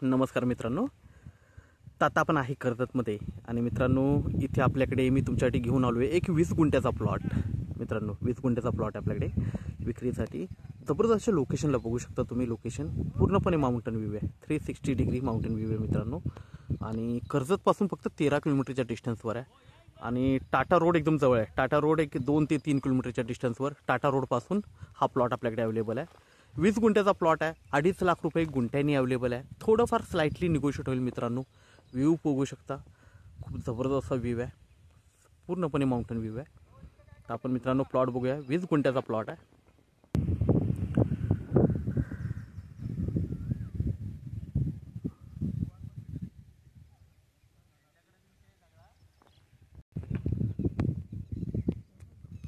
नमस्कार मित्रांनो, तर आता आपण आहे कर्जतमध्ये आणि मित्रांनो इथे आपल्याकडे मी तुमच्यासाठी घेऊन आलो आहे एक 20 गुंठ्याचा प्लॉट। मित्रांनो 20 गुंठ्याचा प्लॉट आपल्याकडे विक्रीसाठी। जबरदस्त लोकेशनला बघू शकता तुम्ही, लोकेशन पूर्णपणे माउंटन व्ह्यू आहे, 360 डिग्री माउंटन व्ह्यू आहे मित्रांनो। आणि कर्जतपासून फक्त 13 किलोमीटरच्या डिस्टन्सवर आहे आणि टाटा रोड एकदम जवळ आहे। टाटा रोड एक 2 ते 3 किलोमीटरच्या डिस्टन्सवर टाटा रोडपासून हा प्लॉट आपल्याकडे अवेलेबल आहे। 20 गुंठ्याचा प्लॉट आहे, 2.5 लाख रुपये गुंठ्यानी अवेलेबल आहे। थोडंफार स्लाइटली निगोशिएट होईल मित्रांनो। व्ह्यू बघू शकता, खूप जबरदस्त व्ह्यू आहे, पूर्णपणे माउंटन व्ह्यू आहे। तर आपण मित्रांनो प्लॉट बघूया, 20 गुंठ्याचा प्लॉट आहे।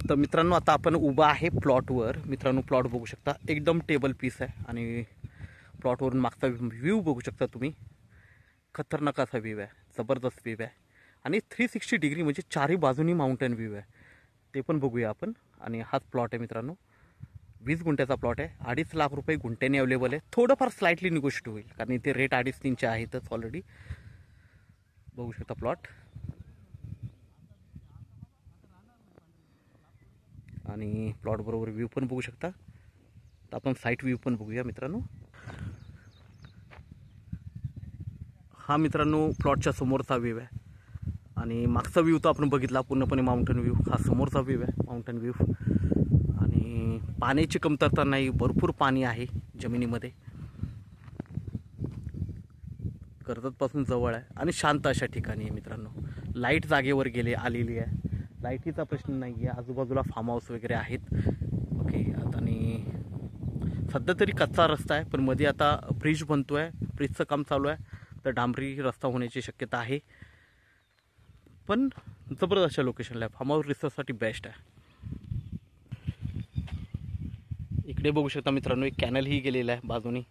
तर मित्रांनो आता आपण उभा आहे प्लॉटवर। मित्रांनो प्लॉट बघू शकता, एकदम टेबल पीस आहे आणि प्लॉटवरून मागचा व्ह्यू बघू शकता तुम्ही, खतरनाक असा व्ह्यू आहे, जबरदस्त व्ह्यू आहे आणि 360 डिग्री म्हणजे चारही बाजूनी माउंटन व्ह्यू आहे, ते पण बघूया आपण। आणि हाच प्लॉट आहे मित्रांनो, 20 गुंठ्याचा प्लॉट आहे, 2.5 लाख रुपये गुंठ्याने अवेलेबल आहे। थोडंफार स्लाइटली निगोशिएट होईल कारण इथे रेट 2.5-3चे आहेतच ऑलरेडी। बघू शकता प्लॉट आणि प्लॉट बरोबर व्ह्यू पण बघू शकता। तर आपण साईट व्ह्यू पण बघूया मित्रांनो। हा मित्रांनो प्लॉटच्या समोरचा व्ह्यू आहे आणि मागचा व्ह्यू तर आपण बघितला पूर्णपणे माउंटन व्ह्यू। हा समोरचा व्ह्यू आहे माउंटन व्ह्यू आणि पाण्याची कमतरता नाही, भरपूर पाणी आहे जमिनीमध्ये। कर्जतपासून जवळ आहे आणि शांत अशा ठिकाणी आहे मित्रांनो। लाईट जागेवर आलेली आहे, लाईटीचा प्रश्न नाही आहे, आजूबाजूला फार्म हाऊस वगैरे आहेत। ओके, आता आणि सध्या तरी कच्चा रस्ता आहे, पण मध्ये आता ब्रिज बनतो आहे, ब्रिजचं काम चालू आहे, तर डांबरी रस्ता होण्याची शक्यता आहे। पण जबरदस्त अशा लोकेशनला आहे, फार्म हाऊस रिसर्चसाठी बेस्ट आहे। इकडे बघू शकता मित्रांनो, एक कॅनलही गेलेला आहे बाजूनी।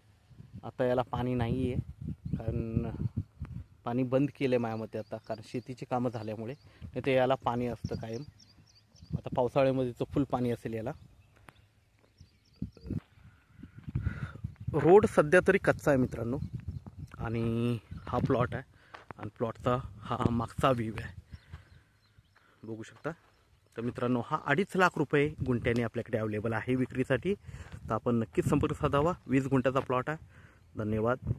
आता याला पाणी नाही आहे कारण पाणी बंद केलं आहे माझ्यामध्ये आता, कारण शेतीची कामं झाल्यामुळे, नाही तर याला पाणी असतं कायम। आता पावसाळ्यामध्ये तर फुल पाणी असेल याला। रोड सध्या तरी कच्चा आहे मित्रांनो आणि हा प्लॉट आहे आणि प्लॉटचा हा मागचा व्ह्यू आहे, बघू शकता। तर मित्रांनो हा 2.5 लाख रुपये गुंठ्याने आपल्याकडे अवेलेबल आहे विक्रीसाठी। तर आपण नक्कीच संपर्क साधावा, 20 गुंठ्याचा प्लॉट आहे। धन्यवाद।